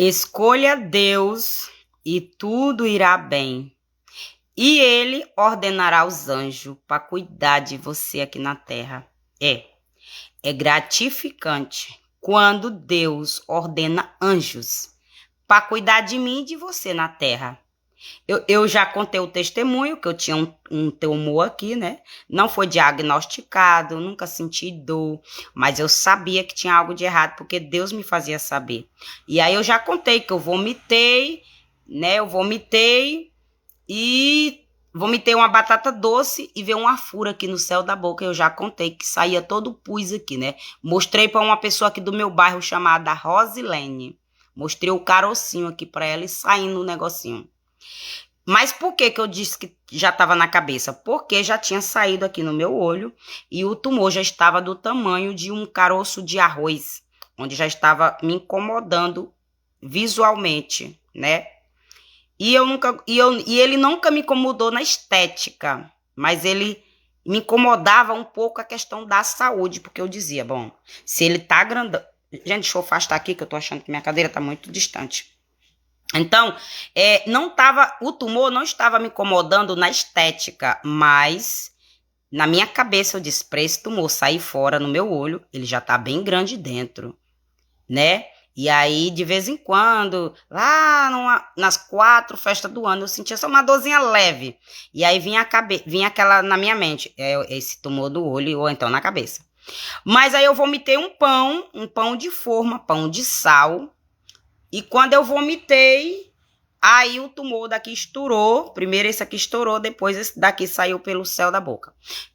Escolha Deus e tudo irá bem. E ele ordenará os anjos para cuidar de você aqui na terra. É gratificante quando Deus ordena anjos para cuidar de mim e de você na terra. Eu já contei o testemunho que eu tinha um tumor aqui, né? Não foi diagnosticado, nunca senti dor, mas eu sabia que tinha algo de errado, porque Deus me fazia saber. E aí eu já contei que eu vomitei, né? Eu vomitei e vomitei uma batata doce e veio uma fura aqui no céu da boca. Eu já contei que saía todo o pus aqui, né? Mostrei para uma pessoa aqui do meu bairro chamada Rosilene. Mostrei o carocinho aqui para ela e saindo o negocinho. Mas por que eu disse que já estava na cabeça? Porque já tinha saído aqui no meu olho e o tumor já estava do tamanho de um caroço de arroz, onde já estava me incomodando visualmente, né? E ele nunca me incomodou na estética, mas ele me incomodava um pouco a questão da saúde, porque eu dizia, bom, se ele tá grandão... Gente, deixa eu afastar aqui, que eu tô achando que minha cadeira tá muito distante. Então, o tumor não estava me incomodando na estética, mas na minha cabeça eu disse, para esse tumor sair fora no meu olho, ele já tá bem grande dentro, né? E aí, de vez em quando, lá nas 4 festas do ano, eu sentia só uma dorzinha leve. E aí vinha aquela na minha mente, esse tumor do olho ou então na cabeça. Mas aí eu vomitei um pão de forma, pão de sal. E quando eu vomitei, aí o tumor daqui estourou. Primeiro esse aqui estourou, depois esse daqui saiu pelo céu da boca.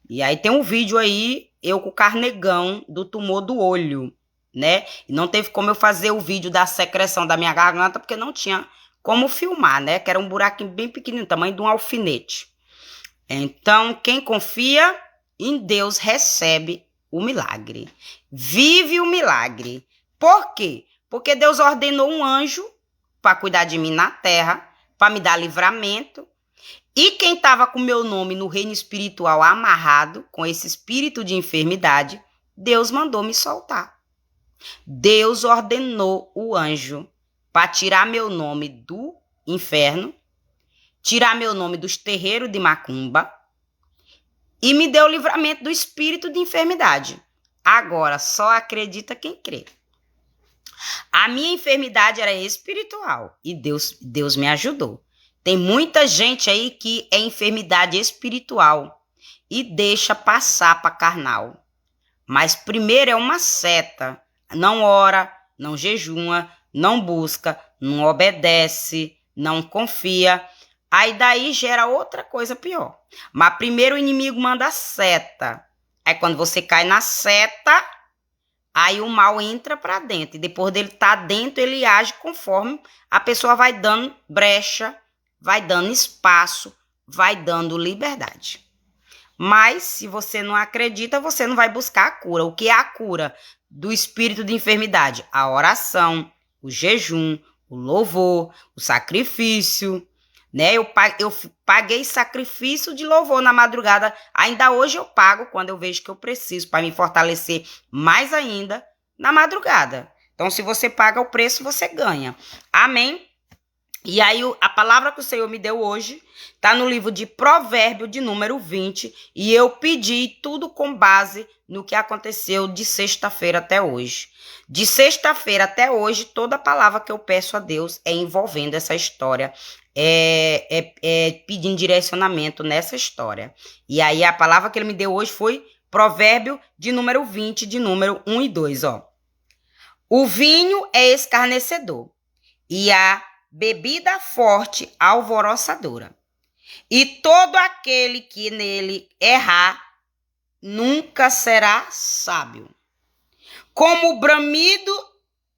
E aí tem um vídeo aí, eu com o carnegão do tumor do olho, né? E não teve como eu fazer o vídeo da secreção da minha garganta, porque não tinha como filmar, né? Que era um buraquinho bem pequenininho, tamanho de um alfinete. Então, quem confia em Deus recebe o milagre. Vive o milagre. Por quê? Porque Deus ordenou um anjo para cuidar de mim na terra, para me dar livramento. E quem estava com meu nome no reino espiritual amarrado, com esse espírito de enfermidade, Deus mandou me soltar. Deus ordenou o anjo para tirar meu nome do inferno, tirar meu nome dos terreiros de macumba e me deu o livramento do espírito de enfermidade. Agora, só acredita quem crê. A minha enfermidade era espiritual e Deus me ajudou. Tem muita gente aí que é enfermidade espiritual e deixa passar para carnal. Mas primeiro é uma seta. Não ora, não jejuma, não busca, não obedece, não confia. Aí daí gera outra coisa pior. Mas primeiro o inimigo manda seta. Aí quando você cai na seta, aí o mal entra para dentro. E depois dele estar dentro, ele age conforme a pessoa vai dando brecha, vai dando espaço, vai dando liberdade. Mas se você não acredita, você não vai buscar a cura. O que é a cura do espírito de enfermidade? A oração, o jejum, o louvor, o sacrifício, né? Eu paguei sacrifício de louvor na madrugada. Ainda hoje eu pago quando eu vejo que eu preciso para me fortalecer mais ainda na madrugada. Então, se você paga o preço, você ganha. Amém? E aí, a palavra que o Senhor me deu hoje está no livro de Provérbio, de número 20, e eu pedi tudo com base no que aconteceu de sexta-feira até hoje. De sexta-feira até hoje, toda palavra que eu peço a Deus é envolvendo essa história, pedindo direcionamento nessa história. E aí, a palavra que ele me deu hoje foi Provérbio, de número 20, de número 1 e 2, ó. O vinho é escarnecedor, e a bebida forte alvoroçadora. E todo aquele que nele errar nunca será sábio. Como o bramido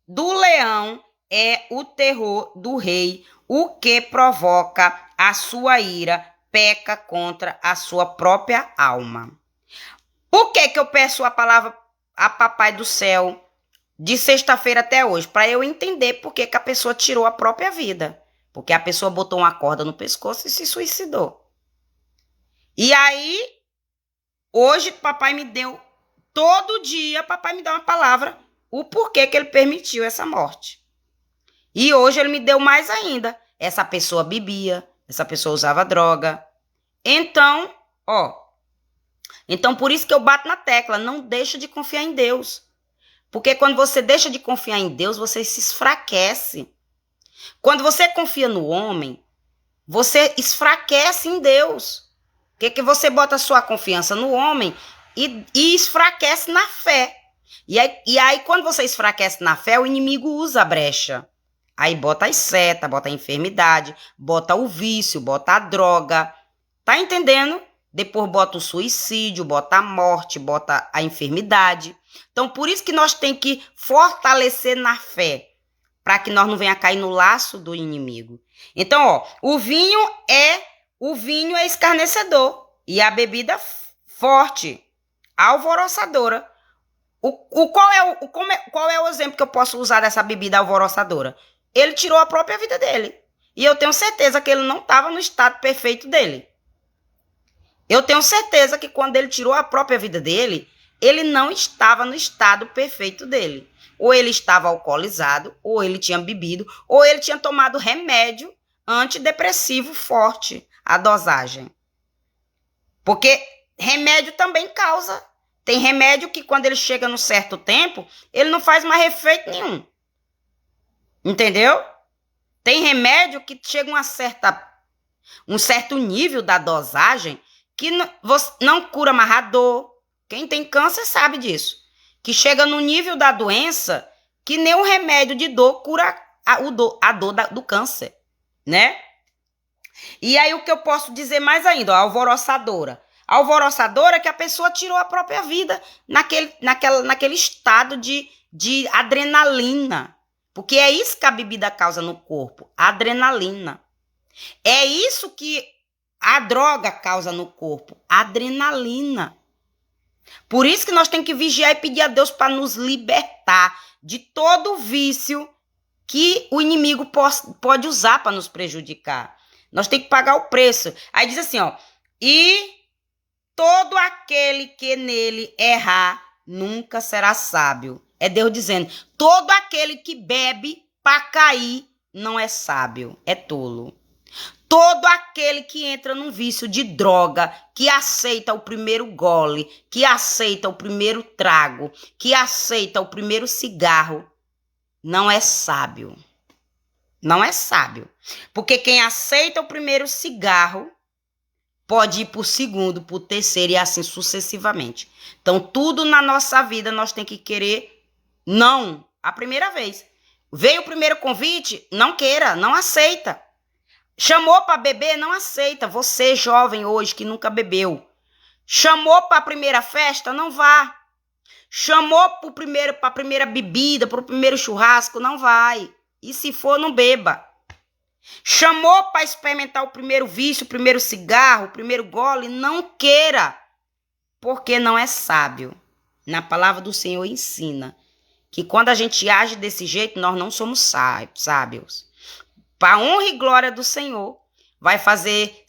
do leão é o terror do rei, o que provoca a sua ira, peca contra a sua própria alma. Por que eu peço a palavra a Papai do Céu de sexta-feira até hoje? Para eu entender por que a pessoa tirou a própria vida. Porque a pessoa botou uma corda no pescoço e se suicidou. E aí, hoje, papai me deu, todo dia, papai me dá uma palavra, o porquê que ele permitiu essa morte. E hoje ele me deu mais ainda. Essa pessoa bebia, essa pessoa usava droga. Então, então por isso que eu bato na tecla, não deixa de confiar em Deus. Porque quando você deixa de confiar em Deus, você se enfraquece. Quando você confia no homem, você enfraquece em Deus. Que você bota a sua confiança no homem e enfraquece na fé. E aí, quando você enfraquece na fé, o inimigo usa a brecha. Aí bota as setas, bota a enfermidade, bota o vício, bota a droga. Tá entendendo? Depois bota o suicídio, bota a morte, bota a enfermidade. Então, por isso que nós temos que fortalecer na fé, para que nós não venha cair no laço do inimigo. Então, o vinho é escarnecedor e a bebida forte, alvoroçadora. Qual é o exemplo que eu posso usar dessa bebida alvoroçadora? Ele tirou a própria vida dele. E eu tenho certeza que ele não estava no estado perfeito dele. Eu tenho certeza que quando ele tirou a própria vida dele, ele não estava no estado perfeito dele. Ou ele estava alcoolizado, ou ele tinha bebido, ou ele tinha tomado remédio antidepressivo forte, a dosagem. Porque remédio também causa. Tem remédio que quando ele chega num certo tempo, ele não faz mais efeito nenhum. Entendeu? Tem remédio que chega um certo nível da dosagem que não cura mais a dor. Quem tem câncer sabe disso. Que chega no nível da doença que nem um remédio de dor cura a dor do câncer, né? E aí o que eu posso dizer mais ainda, alvoroçadora. Alvoroçadora é que a pessoa tirou a própria vida naquele estado de adrenalina. Porque é isso que a bebida causa no corpo, adrenalina. É isso que a droga causa no corpo, adrenalina. Por isso que nós temos que vigiar e pedir a Deus para nos libertar de todo o vício que o inimigo pode usar para nos prejudicar. Nós temos que pagar o preço. Aí diz assim, e todo aquele que nele errar nunca será sábio. É Deus dizendo, todo aquele que bebe para cair não é sábio, é tolo. Todo aquele que entra num vício de droga, que aceita o primeiro gole, que aceita o primeiro trago, que aceita o primeiro cigarro, não é sábio. Não é sábio. Porque quem aceita o primeiro cigarro pode ir para o segundo, para o terceiro e assim sucessivamente. Então, tudo na nossa vida nós temos que querer não a primeira vez. Veio o primeiro convite, não queira, não aceita. Chamou para beber, não aceita. Você, jovem hoje, que nunca bebeu. Chamou para a primeira festa, não vá. Chamou para a primeira bebida, para o primeiro churrasco, não vai. E se for, não beba. Chamou para experimentar o primeiro vício, o primeiro cigarro, o primeiro gole, não queira. Porque não é sábio. Na palavra do Senhor ensina que quando a gente age desse jeito, nós não somos sábios. Para a honra e glória do Senhor, vai fazer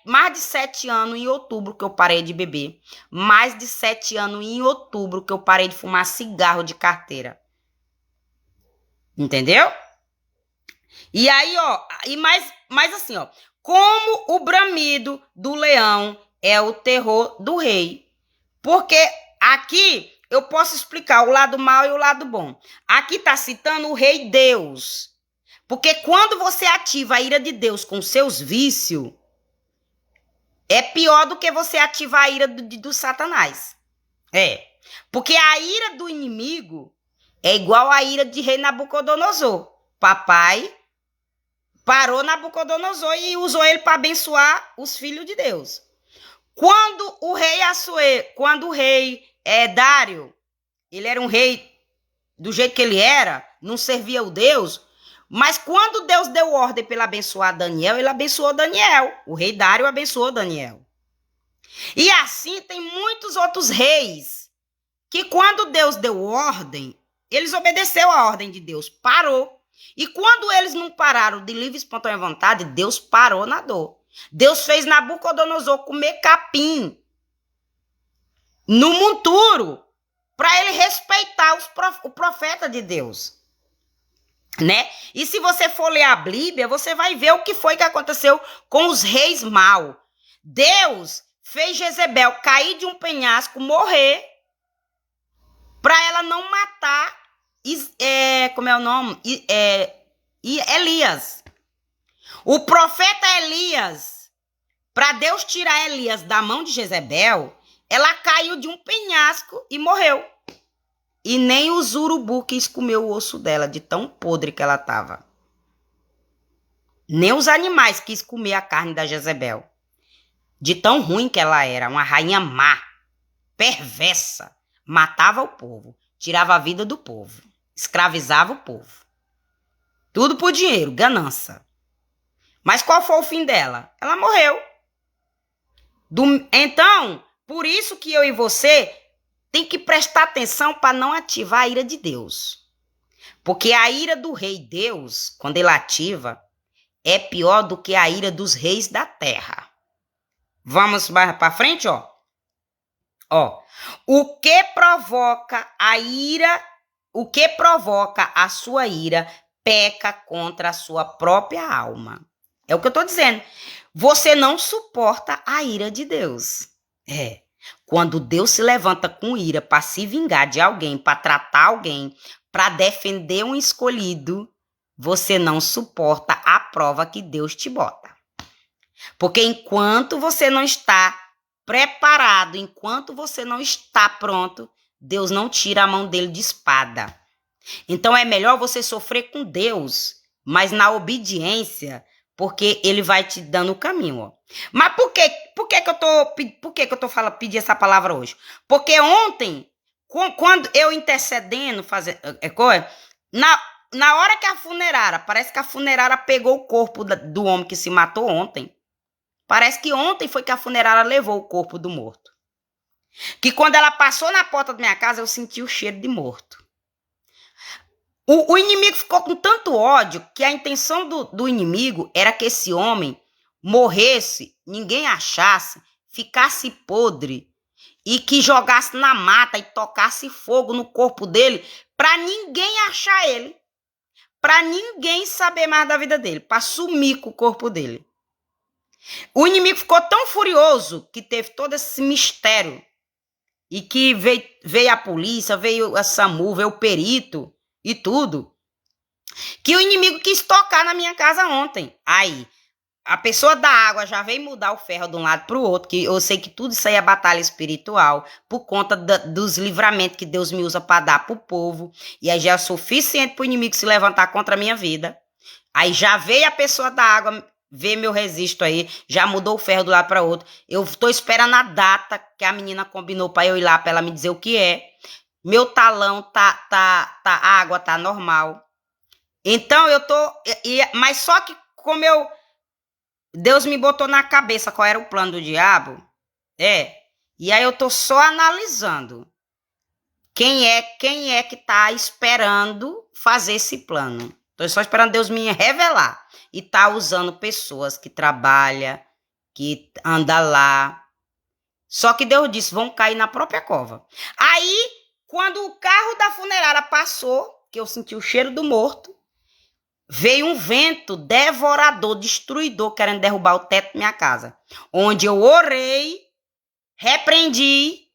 mais de 7 anos em outubro que eu parei de beber. Mais de 7 anos em outubro que eu parei de fumar cigarro de carteira. Entendeu? E aí, mas assim, como o bramido do leão é o terror do rei. Porque aqui eu posso explicar o lado mal e o lado bom. Aqui está citando o rei Deus. Porque quando você ativa a ira de Deus com seus vícios, é pior do que você ativar a ira do Satanás. Porque a ira do inimigo é igual a ira de rei Nabucodonosor. Papai parou Nabucodonosor e usou ele para abençoar os filhos de Deus. Quando o rei Dário, ele era um rei do jeito que ele era, não servia o Deus. Mas quando Deus deu ordem para ele abençoar Daniel, ele abençoou Daniel. O rei Dário abençoou Daniel. E assim tem muitos outros reis que quando Deus deu ordem, eles obedeceram a ordem de Deus, parou. E quando eles não pararam de livre e espontânea vontade, Deus parou na dor. Deus fez Nabucodonosor comer capim no monturo para ele respeitar o profeta de Deus. né? E se você for ler a Bíblia, você vai ver o que foi que aconteceu com os reis maus. Deus fez Jezebel cair de um penhasco, morrer, para ela não matar, como é o nome? Elias. O profeta Elias, para Deus tirar Elias da mão de Jezebel, ela caiu de um penhasco e morreu. E nem os urubu quis comer o osso dela, de tão podre que ela estava. Nem os animais quis comer a carne da Jezebel, de tão ruim que ela era, uma rainha má, perversa, matava o povo, tirava a vida do povo, escravizava o povo. Tudo por dinheiro, ganância. Mas qual foi o fim dela? Ela morreu. Então, por isso que eu e você tem que prestar atenção para não ativar a ira de Deus. Porque a ira do rei Deus, quando ele ativa, é pior do que a ira dos reis da terra. Vamos mais para frente, ó. O que provoca a ira, o que provoca a sua ira, peca contra a sua própria alma. É o que eu estou dizendo. Você não suporta a ira de Deus. Quando Deus se levanta com ira para se vingar de alguém, para tratar alguém, para defender um escolhido, você não suporta a prova que Deus te bota. Porque enquanto você não está preparado, enquanto você não está pronto, Deus não tira a mão dele de espada. Então é melhor você sofrer com Deus, mas na obediência, porque ele vai te dando o caminho, ó. Mas por que eu tô falando, pedir essa palavra hoje? Porque ontem, quando eu intercedendo, na hora que a funerária, parece que a funerária pegou o corpo do homem que se matou ontem. Parece que ontem foi que a funerária levou o corpo do morto. Que quando ela passou na porta da minha casa, eu senti o cheiro de morto. O inimigo ficou com tanto ódio que a intenção do inimigo era que esse homem morresse, ninguém achasse, ficasse podre e que jogasse na mata e tocasse fogo no corpo dele para ninguém achar ele, para ninguém saber mais da vida dele, para sumir com o corpo dele. O inimigo ficou tão furioso que teve todo esse mistério e que veio a polícia, veio a SAMU, veio o perito e tudo, que o inimigo quis tocar na minha casa ontem. Aí, a pessoa da água já veio mudar o ferro de um lado para o outro, que eu sei que tudo isso aí é batalha espiritual, por conta dos livramentos que Deus me usa para dar para o povo, e aí já é suficiente para o inimigo se levantar contra a minha vida. Aí já veio a pessoa da água ver meu registro aí, já mudou o ferro de um lado para o outro. Eu estou esperando a data que a menina combinou para eu ir lá, para ela me dizer o que é. Meu talão a água tá normal. Então eu tô, mas só que como Deus me botou na cabeça qual era o plano do diabo, e aí eu tô só analisando quem é que tá esperando fazer esse plano. Tô só esperando Deus me revelar e tá usando pessoas que trabalham, que anda lá. Só que Deus disse, vão cair na própria cova. Aí, quando o carro da funerária passou, que eu senti o cheiro do morto, veio um vento devorador, destruidor, querendo derrubar o teto da minha casa. Onde eu orei, repreendi,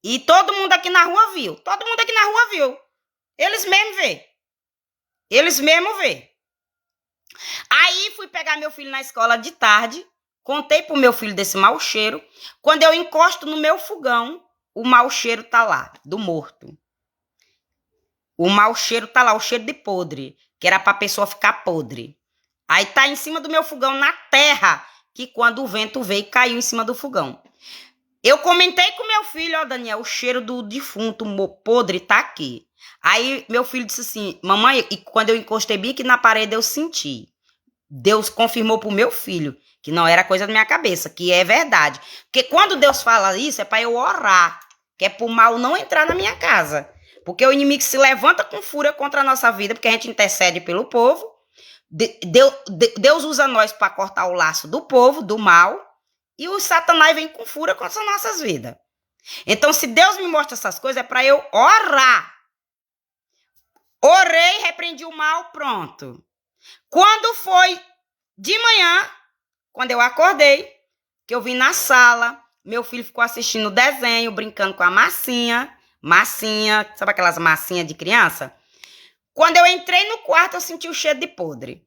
e todo mundo aqui na rua viu. Todo mundo aqui na rua viu. Eles mesmos vê. Eles mesmos vê. Aí fui pegar meu filho na escola de tarde, contei pro meu filho desse mau cheiro. Quando eu encosto no meu fogão, o mau cheiro tá lá, do morto. O mau cheiro tá lá, o cheiro de podre, que era pra pessoa ficar podre. Aí tá em cima do meu fogão, na terra, que quando o vento veio, caiu em cima do fogão. Eu comentei com meu filho, ó, Daniel, o cheiro do defunto podre tá aqui. Aí meu filho disse assim, mamãe, e quando eu encostei bem aqui na parede, eu senti. Deus confirmou pro meu filho que não era coisa da minha cabeça, que é verdade. Porque quando Deus fala isso, é para eu orar, que é pro mal não entrar na minha casa. Porque o inimigo se levanta com fúria contra a nossa vida, porque a gente intercede pelo povo. Deus usa nós para cortar o laço do povo, do mal, e o Satanás vem com fúria contra as nossas vidas. Então, se Deus me mostra essas coisas, é para eu orar. Orei, repreendi o mal, pronto. Quando foi de manhã, quando eu acordei, que eu vim na sala, meu filho ficou assistindo o desenho, brincando com a massinha, sabe aquelas massinhas de criança? Quando eu entrei no quarto, eu senti o cheiro de podre.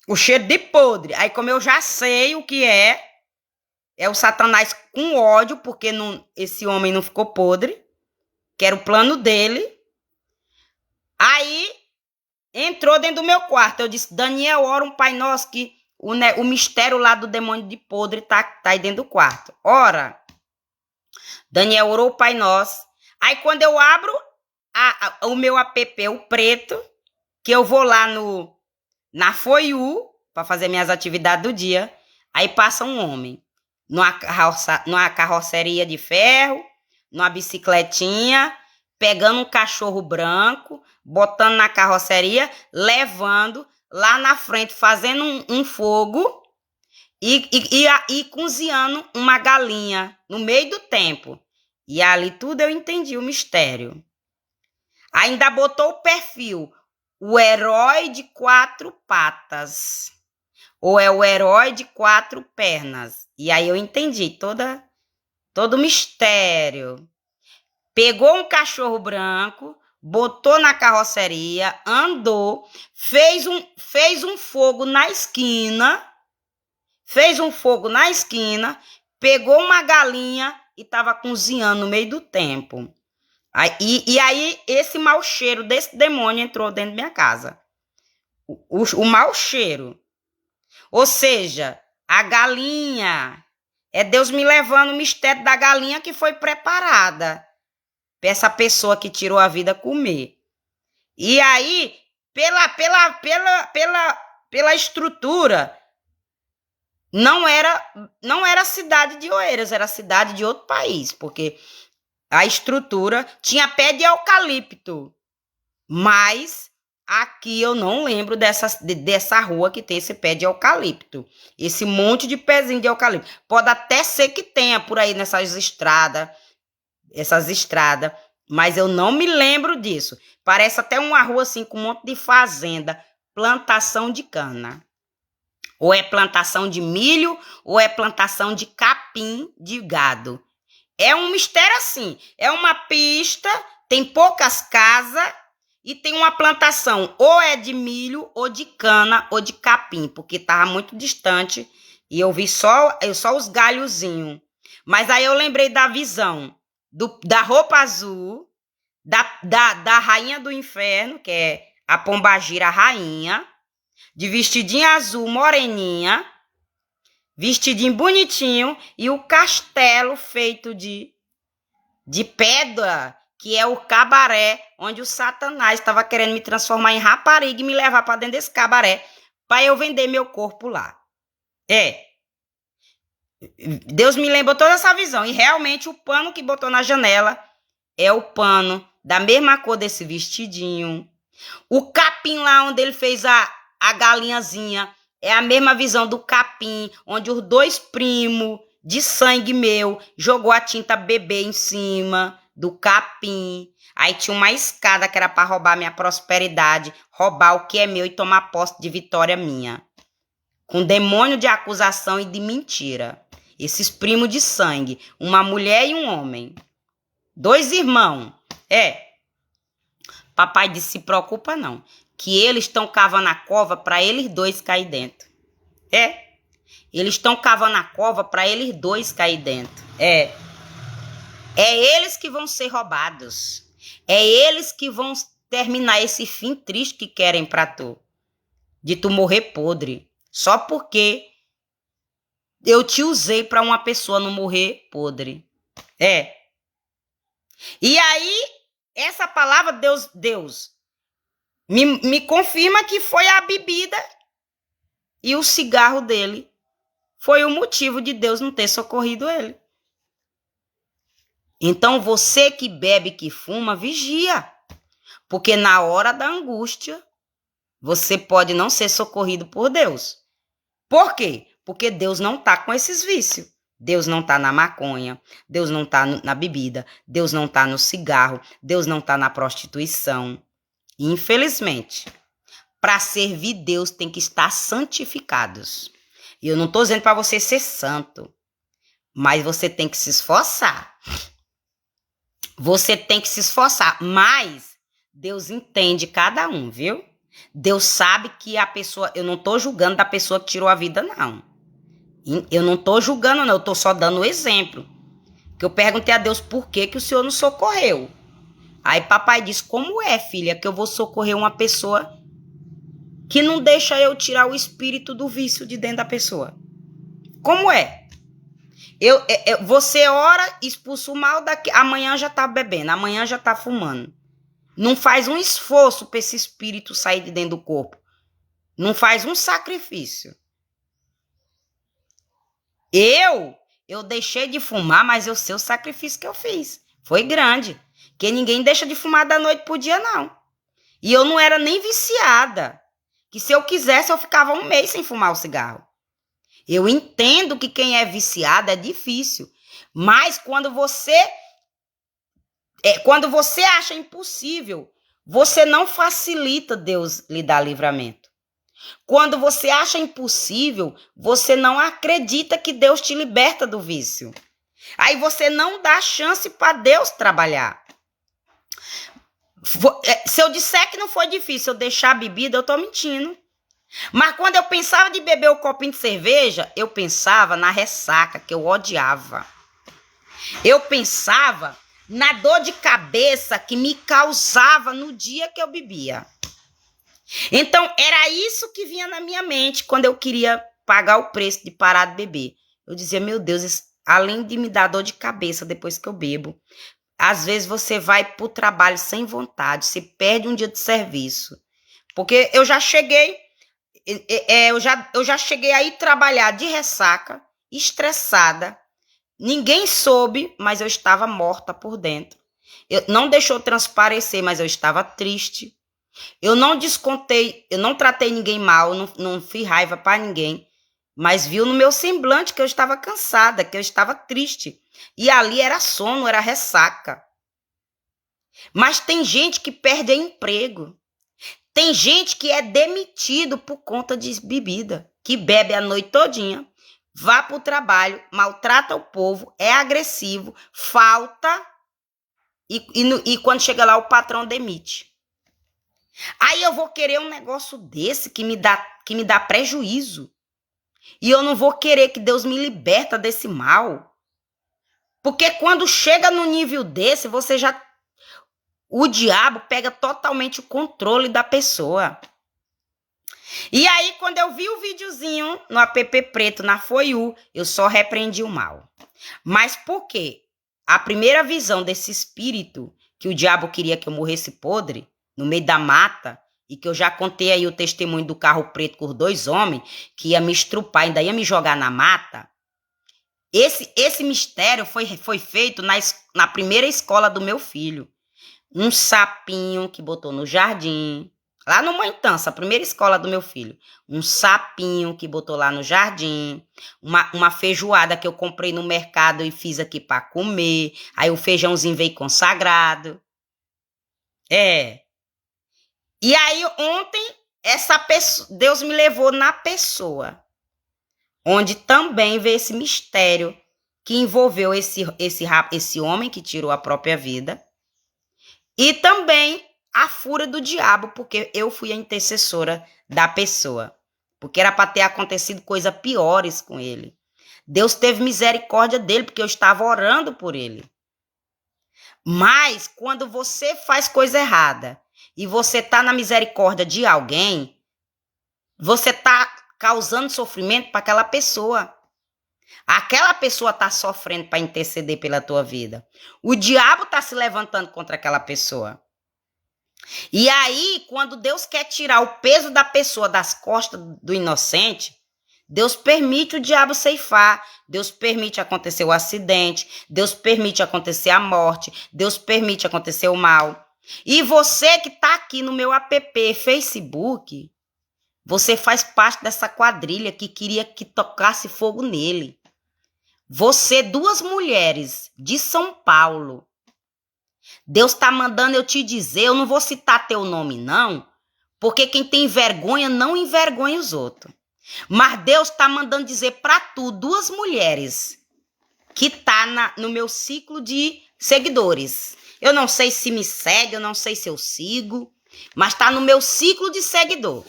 O cheiro de podre. Aí, como eu já sei o que é o Satanás com ódio, porque esse homem não ficou podre, que era o plano dele. Aí, entrou dentro do meu quarto. Eu disse, Daniel, ora um Pai Nosso, que o mistério lá do demônio de podre tá aí dentro do quarto. Ora, Daniel orou o Pai Nosso. Aí, quando eu abro o meu app, o preto, que eu vou lá na Foiu, para fazer minhas atividades do dia, aí passa um homem numa carroceria de ferro, numa bicicletinha, pegando um cachorro branco, botando na carroceria, levando lá na frente, fazendo um fogo e cozinhando uma galinha no meio do tempo. E ali tudo eu entendi o mistério. Ainda botou o perfil, o herói de 4 patas. Ou é o herói de 4 pernas. E aí eu entendi todo o mistério. Pegou um cachorro branco, botou na carroceria, andou, fez um fogo na esquina, pegou uma galinha e estava cozinhando no meio do tempo. Aí esse mau cheiro desse demônio entrou dentro da minha casa. O mau cheiro. Ou seja, a galinha. É Deus me levando o mistério da galinha que foi preparada para essa pessoa que tirou a vida comer. E aí, pela estrutura, não era a cidade de Oeiras, era a cidade de outro país, porque a estrutura tinha pé de eucalipto, mas aqui eu não lembro dessa rua que tem esse pé de eucalipto, esse monte de pezinho de eucalipto. Pode até ser que tenha por aí nessas estradas, mas eu não me lembro disso. Parece até uma rua assim com um monte de fazenda, plantação de cana. Ou é plantação de milho, ou é plantação de capim de gado. É um mistério assim, é uma pista, tem poucas casas e tem uma plantação, ou é de milho, ou de cana, ou de capim, porque estava muito distante e eu vi só os galhozinhos. Mas aí eu lembrei da visão da roupa azul, da rainha do inferno, que é a Pombagira rainha, de vestidinho azul, moreninha, vestidinho bonitinho, e o castelo feito de pedra, que é o cabaré, onde o Satanás estava querendo me transformar em rapariga e me levar para dentro desse cabaré, para eu vender meu corpo lá. Deus me lembrou toda essa visão, e realmente o pano que botou na janela é o pano da mesma cor desse vestidinho. O capim lá onde ele fez a galinhazinha é a mesma visão do capim, onde os 2 primos de sangue meu jogou a tinta bebê em cima do capim. Aí tinha uma escada que era para roubar minha prosperidade, roubar o que é meu e tomar posse de vitória minha. Com demônio de acusação e de mentira. Esses primos de sangue, uma mulher e um homem. 2 irmãos. Papai disse, se preocupa não, que eles estão cavando a cova para eles 2 cair dentro. Eles estão cavando a cova para eles 2 cair dentro. É eles que vão ser roubados. É eles que vão terminar esse fim triste que querem para tu. De tu morrer podre. Só porque eu te usei para uma pessoa não morrer podre. E aí, essa palavra Deus me confirma que foi a bebida e o cigarro dele foi o motivo de Deus não ter socorrido ele. Então, você que bebe, que fuma, vigia. Porque na hora da angústia, você pode não ser socorrido por Deus. Por quê? Porque Deus não está com esses vícios. Deus não está na maconha, Deus não está na bebida, Deus não está no cigarro, Deus não está na prostituição. Infelizmente, para servir Deus tem que estar santificados. E eu não estou dizendo para você ser santo, mas você tem que se esforçar. Você tem que se esforçar, mas Deus entende cada um, viu? Deus sabe que a pessoa... Eu não estou julgando da pessoa que tirou a vida, não. Eu não estou julgando, não. Eu estou só dando um exemplo. Que eu perguntei a Deus por que o Senhor não socorreu. Aí papai disse, como é, filha, que eu vou socorrer uma pessoa que não deixa eu tirar o espírito do vício de dentro da pessoa? Como é? Você ora, expulsa o mal, daqui, amanhã já tá bebendo, amanhã já tá fumando. Não faz um esforço para esse espírito sair de dentro do corpo. Não faz um sacrifício. Eu deixei de fumar, mas eu sei o sacrifício que eu fiz. Foi grande. Porque ninguém deixa de fumar da noite pro dia, não. E eu não era nem viciada. Que se eu quisesse, eu ficava um mês sem fumar o cigarro. Eu entendo que quem é viciado é difícil. Mas quando você acha impossível, você não facilita Deus lhe dar livramento. Quando você acha impossível, você não acredita que Deus te liberta do vício. Aí você não dá chance para Deus trabalhar. Se eu disser que não foi difícil eu deixar a bebida, eu tô mentindo. Mas quando eu pensava de beber o copinho de cerveja, eu pensava na ressaca, que eu odiava. Eu pensava na dor de cabeça que me causava no dia que eu bebia. Então, era isso que vinha na minha mente quando eu queria pagar o preço de parar de beber. Eu dizia, meu Deus, além de me dar dor de cabeça depois que eu bebo, às vezes você vai para o trabalho sem vontade, você perde um dia de serviço. Porque eu já cheguei a ir trabalhar de ressaca, estressada. Ninguém soube, mas eu estava morta por dentro. Não deixou transparecer, mas eu estava triste. Eu não descontei, eu não tratei ninguém mal, não fiz raiva para ninguém. Mas viu no meu semblante que eu estava cansada, que eu estava triste. E ali era sono, era ressaca. Mas tem gente que perde emprego. Tem gente que é demitido por conta de bebida, que bebe a noite todinha, vai para o trabalho, maltrata o povo, é agressivo, falta e quando chega lá o patrão demite. Aí eu vou querer um negócio desse que me dá prejuízo. E eu não vou querer que Deus me liberta desse mal. Porque quando chega no nível desse, o diabo pega totalmente o controle da pessoa. E aí, quando eu vi o videozinho no app preto, na FOIU, eu só repreendi o mal. Mas por quê? A primeira visão desse espírito, que o diabo queria que eu morresse podre, no meio da mata, e que eu já contei aí o testemunho do carro preto com os 2 homens, que ia me estrupar, ainda ia me jogar na mata. Esse mistério foi feito na primeira escola do meu filho. Um sapinho que botou no jardim, lá no Mãe Tança, a primeira escola do meu filho. Um sapinho que botou lá no jardim, uma feijoada que eu comprei no mercado e fiz aqui para comer. Aí o feijãozinho veio consagrado. E aí ontem Deus me levou na pessoa, onde também veio esse mistério que envolveu esse homem que tirou a própria vida. E também a fúria do diabo, porque eu fui a intercessora da pessoa. Porque era para ter acontecido coisas piores com ele. Deus teve misericórdia dele, porque eu estava orando por ele. Mas quando você faz coisa errada e você está na misericórdia de alguém, você está causando sofrimento para aquela pessoa. Aquela pessoa está sofrendo para interceder pela tua vida. O diabo está se levantando contra aquela pessoa. E aí, quando Deus quer tirar o peso da pessoa das costas do inocente, Deus permite o diabo ceifar. Deus permite acontecer o acidente. Deus permite acontecer a morte. Deus permite acontecer o mal. E você que está aqui no meu app Facebook, você faz parte dessa quadrilha que queria que tocasse fogo nele. Você, 2 mulheres de São Paulo, Deus está mandando eu te dizer, eu não vou citar teu nome não, porque quem tem vergonha não envergonha os outros. Mas Deus está mandando dizer para tu, duas mulheres, que tá no meu ciclo de seguidores. Eu não sei se me segue, eu não sei se eu sigo, mas tá no meu ciclo de seguidor.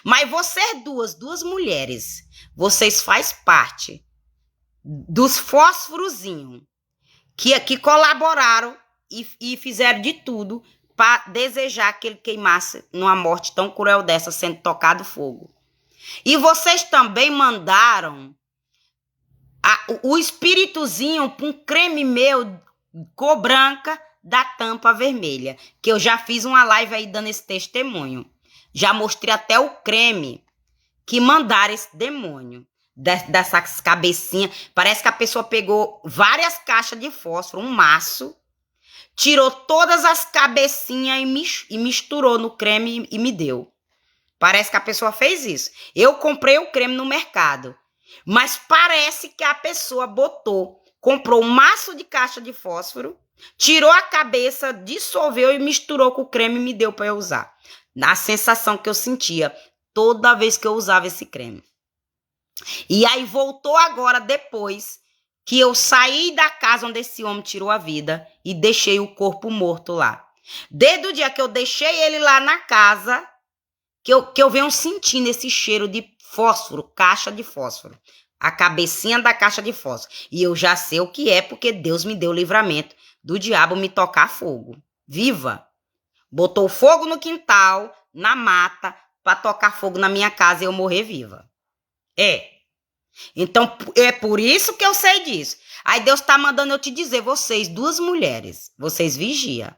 Mas vocês duas mulheres, vocês faz parte dos fósforozinhos que colaboraram e fizeram de tudo para desejar que ele queimasse numa morte tão cruel dessa, sendo tocado fogo. E vocês também mandaram o espíritozinho para um creme meu, cor branca, da tampa vermelha, que eu já fiz uma live aí dando esse testemunho. Já mostrei até o creme que mandaram esse demônio, dessas cabecinhas. Parece que a pessoa pegou várias caixas de fósforo, um maço, tirou todas as cabecinhas e misturou no creme e me deu. Parece que a pessoa fez isso. Eu comprei o creme no mercado, mas parece que a pessoa comprou um maço de caixa de fósforo, tirou a cabeça, dissolveu e misturou com o creme e me deu para eu usar. Na sensação que eu sentia toda vez que eu usava esse creme. E aí voltou agora depois que eu saí da casa onde esse homem tirou a vida e deixei o corpo morto lá. Desde o dia que eu deixei ele lá na casa, que eu venho sentindo esse cheiro de fósforo, caixa de fósforo. A cabecinha da caixa de fósforo. E eu já sei o que é, porque Deus me deu o livramento do diabo me tocar fogo. Viva! Botou fogo no quintal, na mata, para tocar fogo na minha casa e eu morrer viva. Então, é por isso que eu sei disso. Aí Deus está mandando eu te dizer, vocês, duas mulheres, vocês vigiam.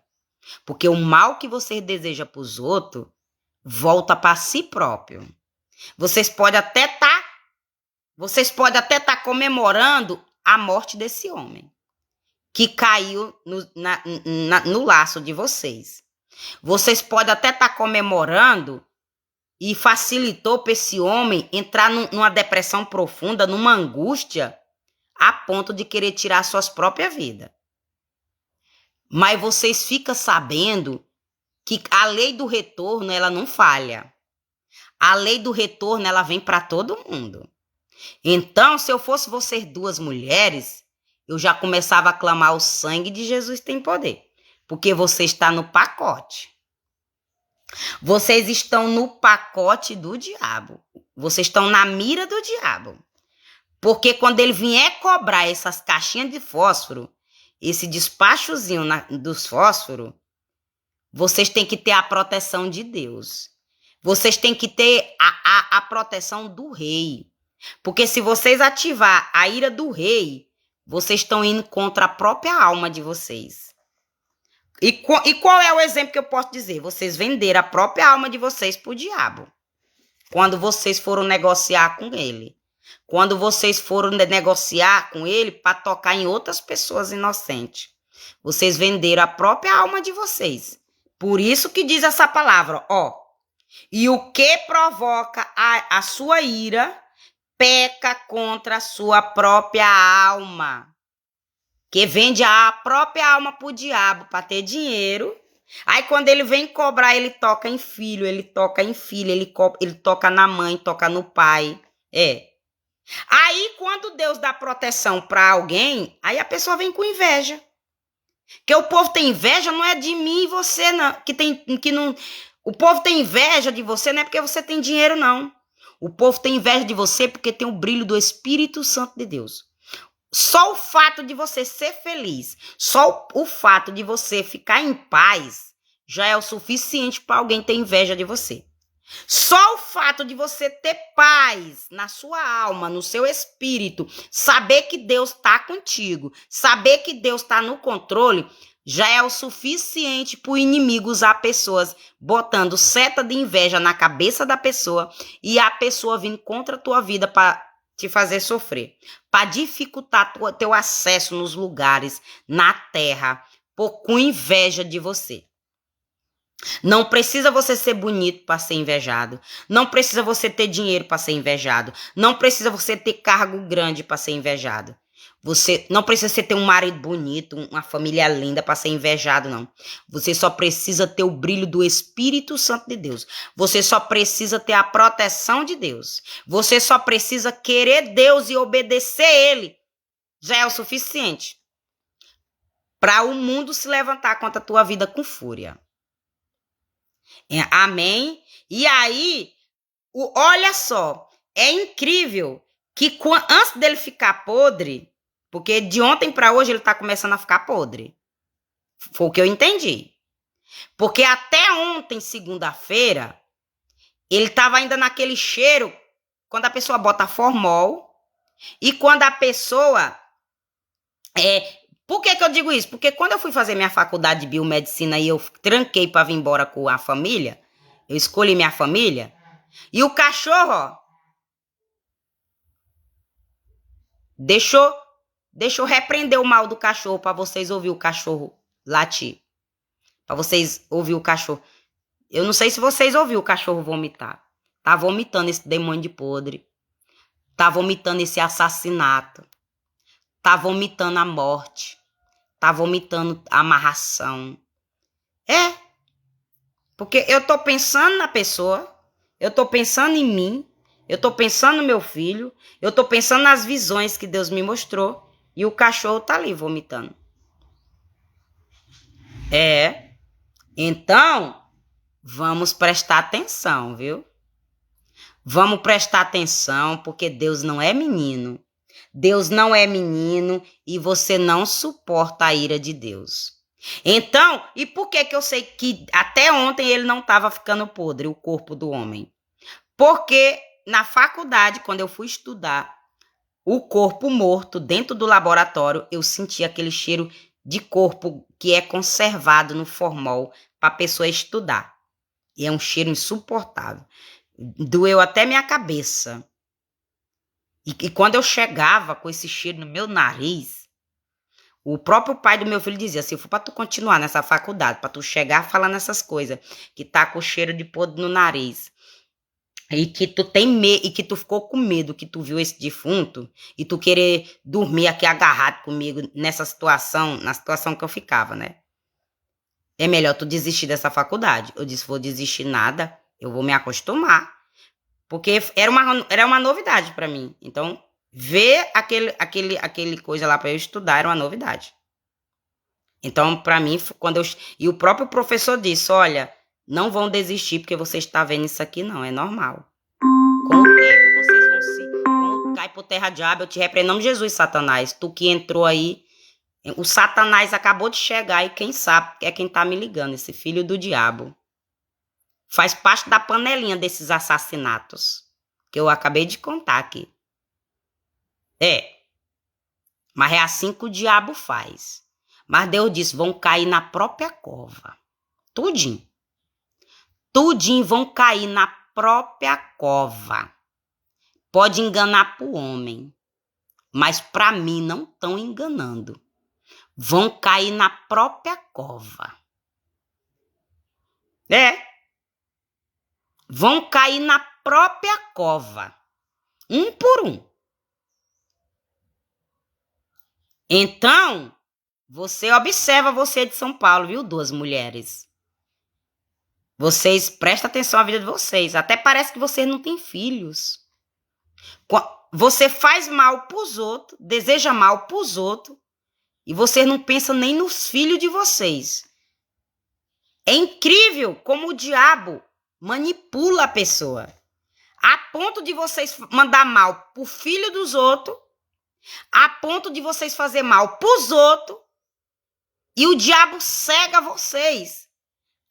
Porque o mal que vocês desejam para os outros, volta para si próprio. Vocês podem até estar comemorando a morte desse homem, que caiu no laço de vocês. Vocês podem até estar comemorando e facilitou para esse homem entrar numa depressão profunda, numa angústia, a ponto de querer tirar suas próprias vidas. Mas vocês ficam sabendo que a lei do retorno, ela não falha. A lei do retorno, ela vem para todo mundo. Então, se eu fosse vocês duas mulheres, eu já começava a clamar: o sangue de Jesus tem poder. Porque você está no pacote. Vocês estão no pacote do diabo. Vocês estão na mira do diabo. Porque quando ele vier cobrar essas caixinhas de fósforo, esse despachozinho dos fósforos, vocês têm que ter a proteção de Deus. Vocês têm que ter a proteção do rei. Porque se vocês ativar a ira do rei, vocês estão indo contra a própria alma de vocês. E qual é o exemplo que eu posso dizer? Vocês venderam a própria alma de vocês para o diabo. Quando vocês foram negociar com ele. Quando vocês foram negociar com ele para tocar em outras pessoas inocentes. Vocês venderam a própria alma de vocês. Por isso que diz essa palavra, ó. E o que provoca a sua ira, peca contra a sua própria alma. Que vende a própria alma pro diabo para ter dinheiro. Aí quando ele vem cobrar, ele toca em filho, ele toca em filha, ele toca na mãe, toca no pai. Aí quando Deus dá proteção para alguém, aí a pessoa vem com inveja. Que o povo tem inveja não é de mim e você, não. O povo tem inveja de você não é porque você tem dinheiro, não. O povo tem inveja de você porque tem o brilho do Espírito Santo de Deus. Só o fato de você ser feliz, só o fato de você ficar em paz, já é o suficiente para alguém ter inveja de você. Só o fato de você ter paz na sua alma, no seu espírito, saber que Deus está contigo, saber que Deus está no controle, já é o suficiente para o inimigo usar pessoas botando seta de inveja na cabeça da pessoa e a pessoa vindo contra a tua vida para te fazer sofrer, para dificultar teu acesso nos lugares, na terra, com inveja de você. Não precisa você ser bonito para ser invejado. Não precisa você ter dinheiro para ser invejado. Não precisa você ter cargo grande para ser invejado. Você não precisa ter um marido bonito, uma família linda para ser invejado, não. Você só precisa ter o brilho do Espírito Santo de Deus. Você só precisa ter a proteção de Deus. Você só precisa querer Deus e obedecer Ele. Já é o suficiente para o mundo se levantar contra a tua vida com fúria. Amém? E aí, olha só, é incrível que antes dele ficar podre, porque de ontem para hoje ele tá começando a ficar podre. Foi o que eu entendi. Porque até ontem, segunda-feira, ele tava ainda naquele cheiro, quando a pessoa bota formol, e quando a pessoa... Por que eu digo isso? Porque quando eu fui fazer minha faculdade de biomedicina e eu tranquei para vir embora com a família, eu escolhi minha família, e o cachorro, ó, deixa eu repreender o mal do cachorro para vocês ouvir o cachorro latir. Para vocês ouvir o cachorro. Eu não sei se vocês ouviram o cachorro vomitar. Tá vomitando esse demônio de podre. Tá vomitando esse assassinato. Tá vomitando a morte. Tá vomitando a amarração. Porque eu tô pensando na pessoa. Eu tô pensando em mim. Eu tô pensando no meu filho. Eu tô pensando nas visões que Deus me mostrou. E o cachorro tá ali vomitando. Então, vamos prestar atenção, viu? Vamos prestar atenção, porque Deus não é menino. Deus não é menino e você não suporta a ira de Deus. Então, e por que eu sei que até ontem ele não estava ficando podre, o corpo do homem? Porque na faculdade, quando eu fui estudar o corpo morto dentro do laboratório, eu senti aquele cheiro de corpo que é conservado no formol para a pessoa estudar. E é um cheiro insuportável. Doeu até minha cabeça. E quando eu chegava com esse cheiro no meu nariz, o próprio pai do meu filho dizia assim, for para tu continuar nessa faculdade, para tu chegar falando essas coisas, que tá com cheiro de podre no nariz, e que tu tem medo, e que tu ficou com medo que tu viu esse defunto, e tu querer dormir aqui agarrado comigo nessa situação, na situação que eu ficava, né? É melhor tu desistir dessa faculdade. Eu disse, vou desistir nada, eu vou me acostumar. Porque era uma novidade para mim. Então, ver aquele coisa lá para eu estudar era uma novidade. Então, para mim, e o próprio professor disse, olha, não vão desistir porque você está vendo isso aqui, não, é normal. Com o tempo, vocês vão quando cai por terra diabo, eu te repreendo em nome de Jesus, Satanás. Tu que entrou aí, o Satanás acabou de chegar e quem sabe é quem tá me ligando, esse filho do diabo. Faz parte da panelinha desses assassinatos que eu acabei de contar aqui. Mas é assim que o diabo faz. Mas Deus disse, vão cair na própria cova. Tudinho. Tudinho vão cair na própria cova. Pode enganar pro homem, mas para mim não estão enganando. Vão cair na própria cova. Vão cair na própria cova. Um por um. Então, você observa, você de São Paulo, viu? Duas mulheres. Vocês prestem atenção à vida de vocês. Até parece que vocês não têm filhos. Você faz mal pros outros, deseja mal pros outros, e vocês não pensam nem nos filhos de vocês. É incrível como o diabo manipula a pessoa. A ponto de vocês mandar mal pro filho dos outros, a ponto de vocês fazer mal pros outros, e o diabo cega vocês,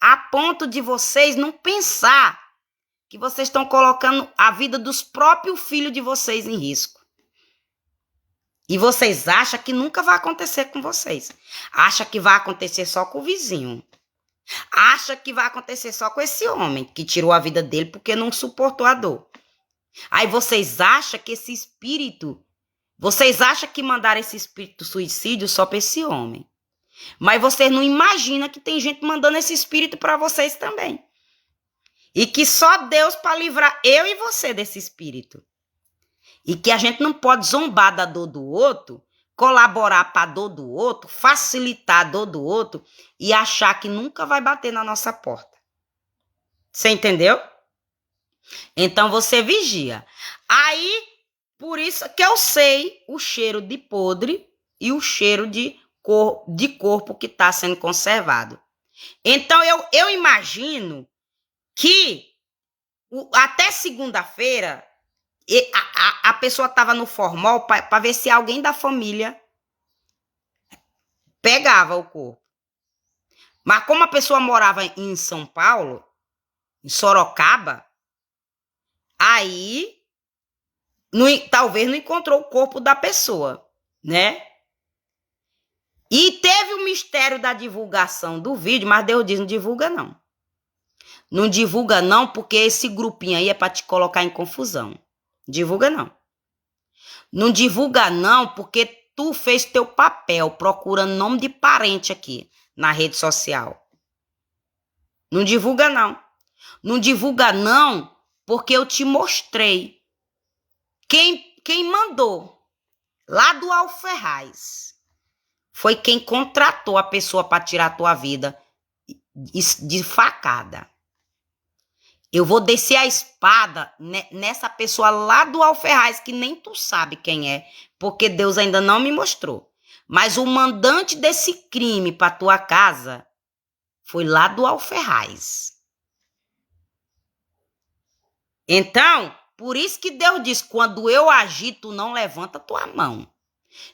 a ponto de vocês não pensar que vocês estão colocando a vida dos próprios filhos de vocês em risco. E vocês acham que nunca vai acontecer com vocês. Acha que vai acontecer só com o vizinho. Acha que vai acontecer só com esse homem que tirou a vida dele porque não suportou a dor. Aí vocês acham que esse espírito... Vocês acham que mandaram esse espírito suicídio só para esse homem. Mas vocês não imaginam que tem gente mandando esse espírito para vocês também. E que só Deus para livrar eu e você desse espírito. E que a gente não pode zombar da dor do outro colaborar para a dor do outro, facilitar a dor do outro e achar que nunca vai bater na nossa porta. Você entendeu? Então você vigia. Aí, por isso que eu sei o cheiro de podre e o cheiro de corpo que está sendo conservado. Então eu imagino que até segunda-feira a pessoa estava no formol para ver se alguém da família pegava o corpo. Mas como a pessoa morava em São Paulo, em Sorocaba, aí talvez não encontrou o corpo da pessoa, né? E teve o mistério da divulgação do vídeo, mas Deus diz, não divulga não. Não divulga não, porque esse grupinho aí é para te colocar em confusão. Divulga não. Não divulga não, porque tu fez teu papel procurando nome de parente aqui na rede social. Não divulga não. Não divulga não, porque eu te mostrei. Quem mandou lá do Alferraz foi quem contratou a pessoa para tirar a tua vida de facada. Eu vou descer a espada nessa pessoa lá do Alferraz, que nem tu sabe quem é, porque Deus ainda não me mostrou. Mas o mandante desse crime para tua casa foi lá do Alferraz. Então, por isso que Deus diz, quando eu agir, tu não levanta tua mão.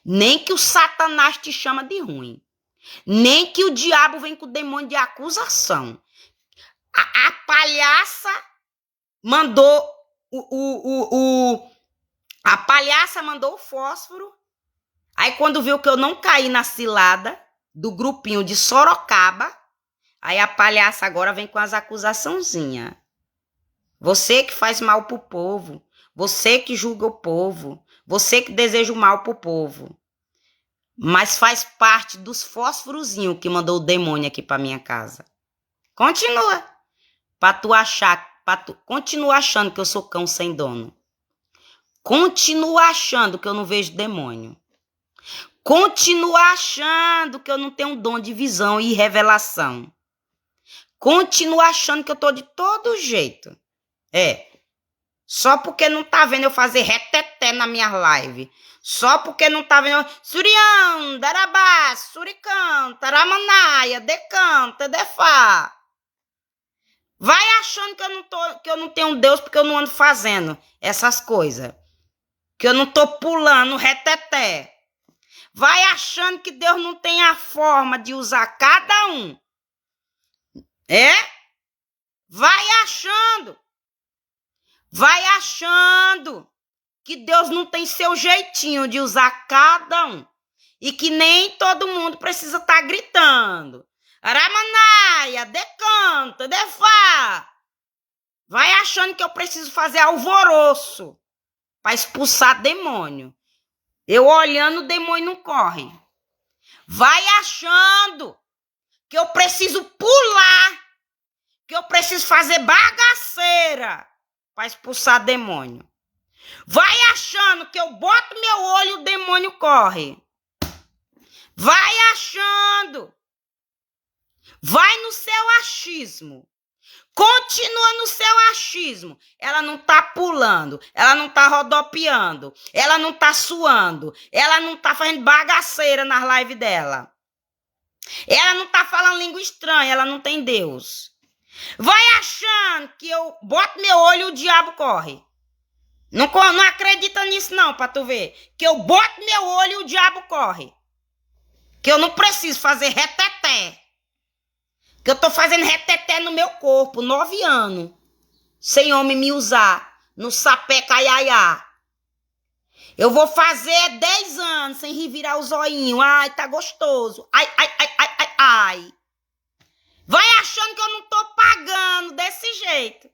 Nem que o Satanás te chama de ruim. Nem que o diabo vem com o demônio de acusação. A palhaça mandou a palhaça mandou o fósforo. Aí quando viu que eu não caí na cilada do grupinho de Sorocaba, aí a palhaça agora vem com as acusaçãozinhas. Você que faz mal pro povo, você que julga o povo, você que deseja o mal pro povo. Mas faz parte dos fósforozinhos que mandou o demônio aqui pra minha casa. Continua. Continua achando que eu sou cão sem dono. Continua achando que eu não vejo demônio. Continua achando que eu não tenho um dom de visão e revelação. Continua achando que eu tô de todo jeito. Só porque não tá vendo eu fazer reteté na minha live. Só porque não tá vendo Surião, Darabá, Suricão, Taramanaia, Decanta, Defá. Vai achando que eu não tenho Deus porque eu não ando fazendo essas coisas. Que eu não tô pulando reteté. Vai achando que Deus não tem a forma de usar cada um. Vai achando. Vai achando que Deus não tem seu jeitinho de usar cada um. E que nem todo mundo precisa estar gritando. Aramanaia, decanta, defá. Vai achando que eu preciso fazer alvoroço para expulsar demônio. Eu olhando, o demônio não corre. Vai achando que eu preciso pular, que eu preciso fazer bagaceira para expulsar demônio. Vai achando que eu boto meu olho e o demônio corre. Vai achando. Vai no seu achismo. Continua no seu achismo. Ela não tá pulando, ela não tá rodopiando, ela não tá suando, ela não tá fazendo bagaceira nas lives dela. Ela não tá falando língua estranha, ela não tem Deus. Vai achando que eu boto meu olho e o diabo corre. Não acredita nisso não, pra tu ver. Que eu boto meu olho e o diabo corre. Que eu não preciso fazer reteté. Que eu tô fazendo reteté no meu corpo, 9 anos. Sem homem me usar. No sapé caiaiá. Eu vou fazer 10 anos sem revirar os olhinhos. Ai, tá gostoso. Ai, ai, ai, ai, ai, ai. Vai achando que eu não tô pagando desse jeito.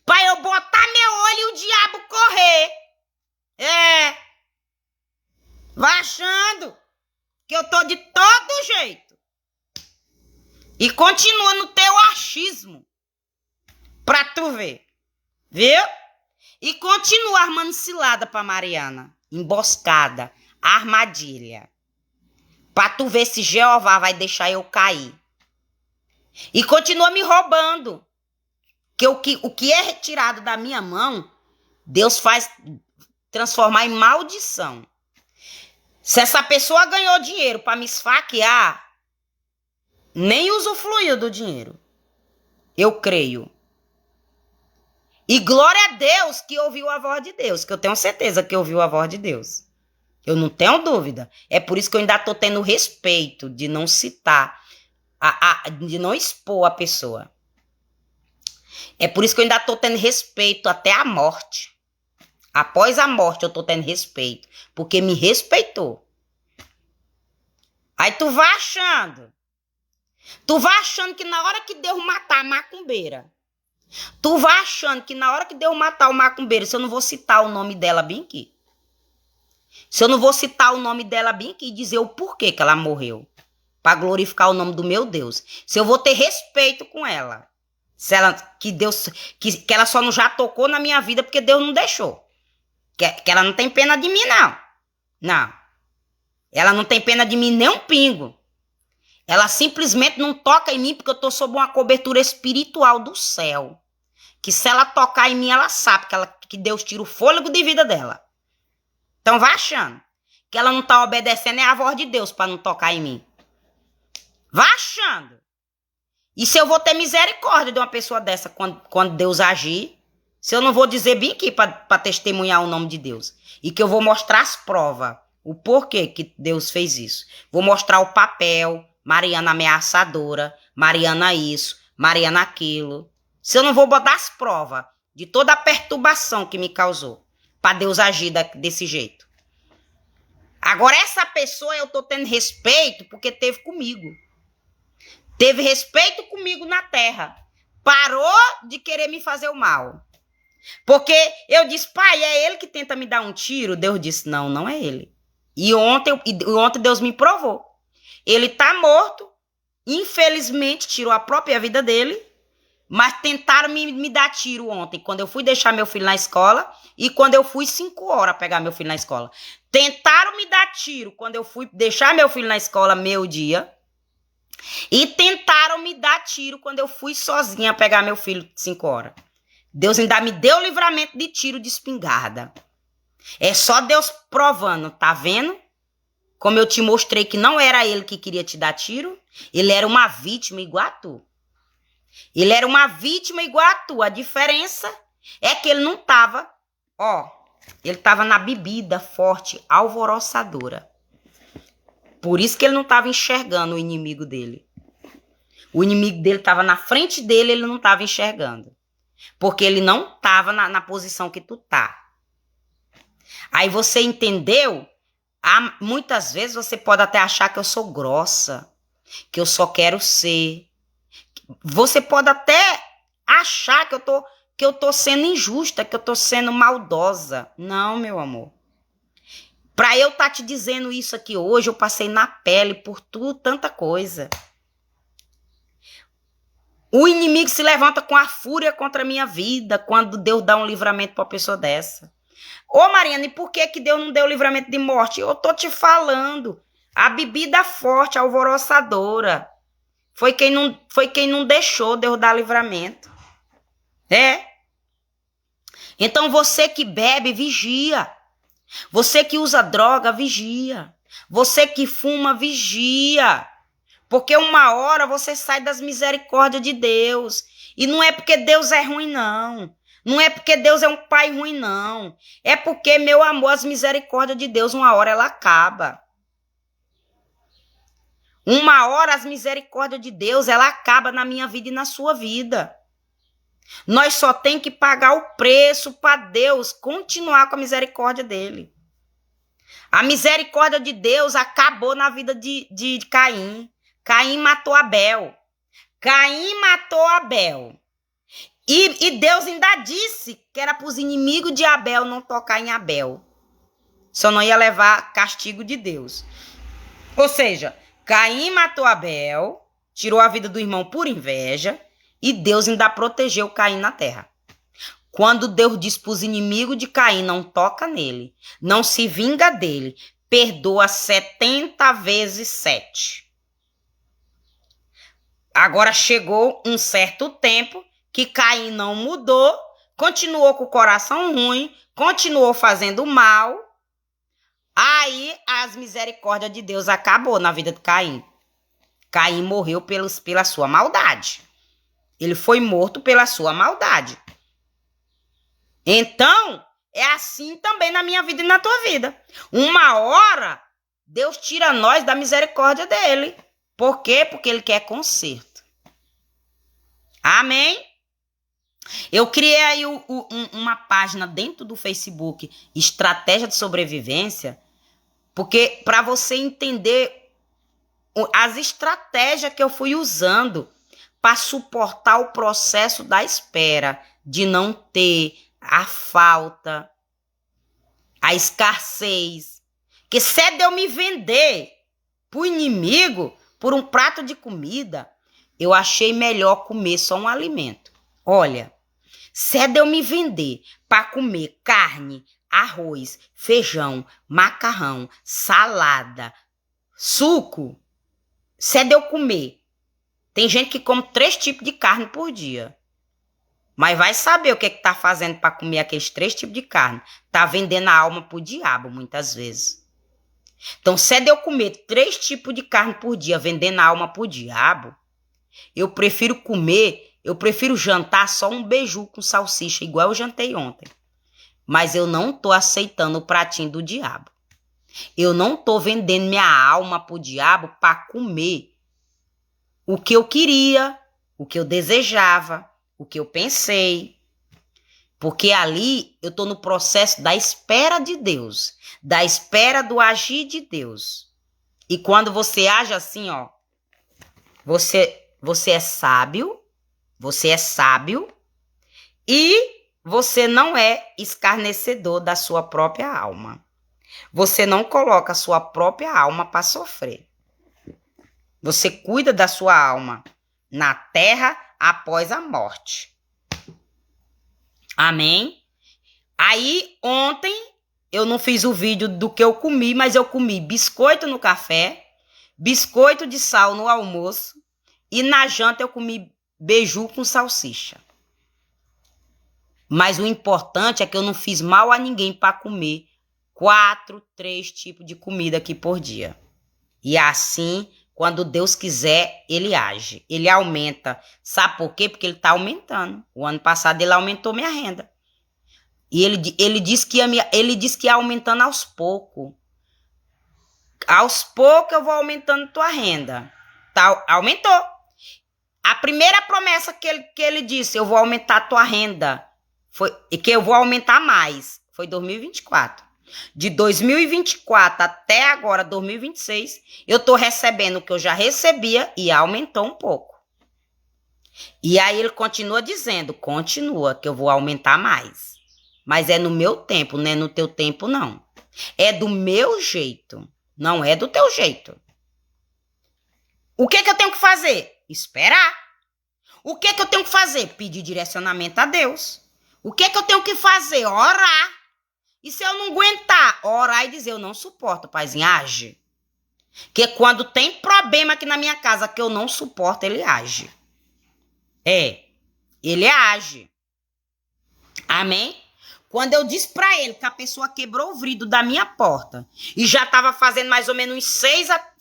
Pra eu botar meu olho e o diabo correr. Vai achando que eu tô de todo jeito. E continua no teu achismo. Pra tu ver. Viu? E continua armando cilada pra Mariana. Emboscada. Armadilha. Pra tu ver se Jeová vai deixar eu cair. E continua me roubando. O que é retirado da minha mão, Deus faz transformar em maldição. Se essa pessoa ganhou dinheiro para me esfaquear, nem usufruiu do dinheiro. Eu creio. E glória a Deus que ouviu a voz de Deus, que eu tenho certeza que ouviu a voz de Deus. Eu não tenho dúvida. É por isso que eu ainda estou tendo respeito de não citar, de não expor a pessoa. É por isso que eu ainda estou tendo respeito até a morte. Após a morte eu estou tendo respeito, porque me respeitou. Aí tu vai achando que na hora que Deus matar a macumbeira, tu vai achando que na hora que Deus matar o macumbeiro, se eu não vou citar o nome dela bem aqui, se eu não vou citar o nome dela bem aqui e dizer o porquê que ela morreu, para glorificar o nome do meu Deus, se eu vou ter respeito com ela, se ela, que ela só não já tocou na minha vida porque Deus não deixou. Que ela não tem pena de mim, não. Não. Ela não tem pena de mim nem um pingo. Ela simplesmente não toca em mim porque eu estou sob uma cobertura espiritual do céu. Que se ela tocar em mim, ela sabe que Deus tira o fôlego de vida dela. Então vai achando que ela não está obedecendo é a voz de Deus para não tocar em mim. Vai achando. E se eu vou ter misericórdia de uma pessoa dessa quando Deus agir, se eu não vou dizer bem aqui para testemunhar o nome de Deus. E que eu vou mostrar as provas. O porquê que Deus fez isso. Vou mostrar o papel. Mariana ameaçadora. Mariana isso. Mariana aquilo. Se eu não vou botar as provas de toda a perturbação que me causou. Para Deus agir desse jeito. Agora essa pessoa eu tô tendo respeito porque teve comigo. Teve respeito comigo na terra. Parou de querer me fazer o mal. Porque eu disse, pai, é ele que tenta me dar um tiro? Deus disse, não, não é ele. E ontem Deus me provou. Ele tá morto, infelizmente tirou a própria vida dele, mas tentaram me dar tiro ontem, quando eu fui deixar meu filho na escola e quando eu fui 5 horas pegar meu filho na escola. Tentaram me dar tiro quando eu fui deixar meu filho na escola meio-dia e tentaram me dar tiro quando eu fui sozinha pegar meu filho 5 horas. Deus ainda me deu livramento de tiro de espingarda. É só Deus provando, tá vendo? Como eu te mostrei que não era ele que queria te dar tiro. Ele era uma vítima igual a tu. Ele era uma vítima igual a tu. A diferença é que ele não tava, ele tava na bebida forte, alvoroçadora. Por isso que ele não tava enxergando o inimigo dele. O inimigo dele tava na frente dele, ele não tava enxergando. Porque ele não estava na posição que tu tá. Aí você entendeu? Muitas vezes você pode até achar que eu sou grossa. Que eu só quero ser. Você pode até achar que eu tô sendo injusta, que eu tô sendo maldosa. Não, meu amor. Pra eu estar te dizendo isso aqui hoje, eu passei na pele por tudo, tanta coisa. O inimigo se levanta com a fúria contra a minha vida quando Deus dá um livramento para uma pessoa dessa. Ô Mariana, e por que Deus não deu livramento de morte? Eu tô te falando. A bebida forte, alvoroçadora. Foi quem não deixou Deus dar livramento. É. Então você que bebe, vigia. Você que usa droga, vigia. Você que fuma, vigia. Porque uma hora você sai das misericórdias de Deus. E não é porque Deus é ruim, não. Não é porque Deus é um pai ruim, não. É porque, meu amor, as misericórdias de Deus, uma hora ela acaba. Uma hora as misericórdias de Deus, ela acaba na minha vida e na sua vida. Nós só tem que pagar o preço para Deus continuar com a misericórdia dele. A misericórdia de Deus acabou na vida de Caim. Caim matou Abel. Caim matou Abel. E Deus ainda disse que era para os inimigos de Abel não tocar em Abel. Só não ia levar castigo de Deus. Ou seja, Caim matou Abel, tirou a vida do irmão por inveja, e Deus ainda protegeu Caim na terra. Quando Deus diz para os inimigos de Caim, não toca nele, não se vinga dele, perdoa 70 vezes 7. Agora chegou um certo tempo que Caim não mudou, continuou com o coração ruim, continuou fazendo mal. Aí as misericórdias de Deus acabou na vida de Caim. Caim morreu pela sua maldade. Ele foi morto pela sua maldade. Então, é assim também na minha vida e na tua vida. Uma hora, Deus tira nós da misericórdia dele. Por quê? Porque ele quer conserto. Amém? Eu criei aí uma página dentro do Facebook, Estratégia de Sobrevivência, porque para você entender as estratégias que eu fui usando para suportar o processo da espera, de não ter a falta, a escassez. Que se é de eu me vender pro inimigo por um prato de comida, eu achei melhor comer só um alimento. Olha, se é de eu me vender para comer carne, arroz, feijão, macarrão, salada, suco, se é de eu comer. Tem gente que come 3 tipos de carne por dia. Mas vai saber o que tá fazendo para comer aqueles 3 tipos de carne. Tá vendendo a alma pro diabo, muitas vezes. Então, se é de eu comer 3 tipos de carne por dia, vendendo a alma pro diabo, eu prefiro jantar só um beiju com salsicha, igual eu jantei ontem. Mas eu não tô aceitando o pratinho do diabo. Eu não tô vendendo minha alma pro diabo para comer o que eu queria, o que eu desejava, o que eu pensei. Porque ali eu tô no processo da espera de Deus, da espera do agir de Deus. E quando você age assim, ó, você é sábio e você não é escarnecedor da sua própria alma. Você não coloca a sua própria alma para sofrer. Você cuida da sua alma na terra após a morte. Amém? Aí, ontem, eu não fiz o vídeo do que eu comi, mas eu comi biscoito no café, biscoito de sal no almoço e na janta eu comi beiju com salsicha. Mas o importante é que eu não fiz mal a ninguém para comer 3 tipos de comida aqui por dia. E assim, quando Deus quiser, ele age. Ele aumenta. Sabe por quê? Porque ele está aumentando. O ano passado ele aumentou minha renda. E ele disse que ia aumentando aos poucos. Aos poucos eu vou aumentando tua renda. Tá, aumentou. A primeira promessa que ele disse, eu vou aumentar a tua renda, e que eu vou aumentar mais, foi 2024. De 2024 até agora, 2026, eu tô recebendo o que eu já recebia e aumentou um pouco. E aí ele continua dizendo, que eu vou aumentar mais. Mas é no meu tempo, não é no teu tempo, não. É do meu jeito, não é do teu jeito. O que eu tenho que fazer? Esperar. O que eu tenho que fazer? Pedir direcionamento a Deus. O que eu tenho que fazer? Orar. E se eu não aguentar, orar e dizer, eu não suporto, paizinho, age. Que quando tem problema aqui na minha casa que eu não suporto, ele age. Ele age. Amém? Quando eu disse pra ele que a pessoa quebrou o vidro da minha porta e já tava fazendo mais ou menos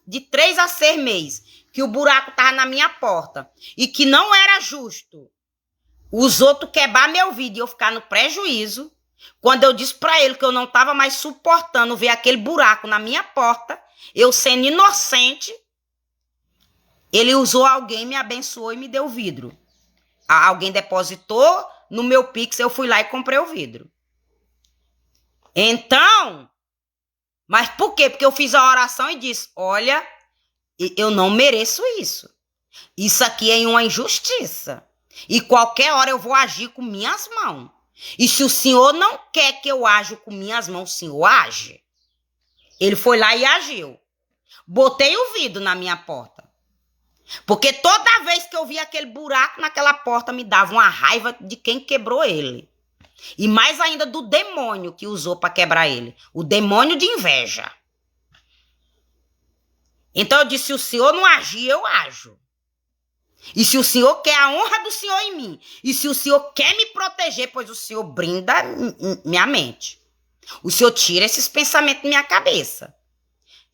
de 3 a 6 meses que o buraco tava na minha porta e que não era justo os outros quebrar meu vidro e eu ficar no prejuízo, quando eu disse pra ele que eu não tava mais suportando ver aquele buraco na minha porta, eu sendo inocente, ele usou alguém, me abençoou e me deu o vidro. Alguém depositou no meu Pix, eu fui lá e comprei o vidro. Então, mas por quê? Porque eu fiz a oração e disse, olha, eu não mereço isso. Isso aqui é uma injustiça. E qualquer hora eu vou agir com minhas mãos. E se o Senhor não quer que eu aja com minhas mãos, o Senhor age. Ele foi lá e agiu. Botei o vidro na minha porta. Porque toda vez que eu via aquele buraco naquela porta, me dava uma raiva de quem quebrou ele. E mais ainda do demônio que usou para quebrar ele. O demônio de inveja. Então eu disse, se o Senhor não agir, eu ajo. E se o Senhor quer a honra do Senhor em mim, e se o Senhor quer me proteger, pois o Senhor brinda minha mente. O Senhor tira esses pensamentos da minha cabeça.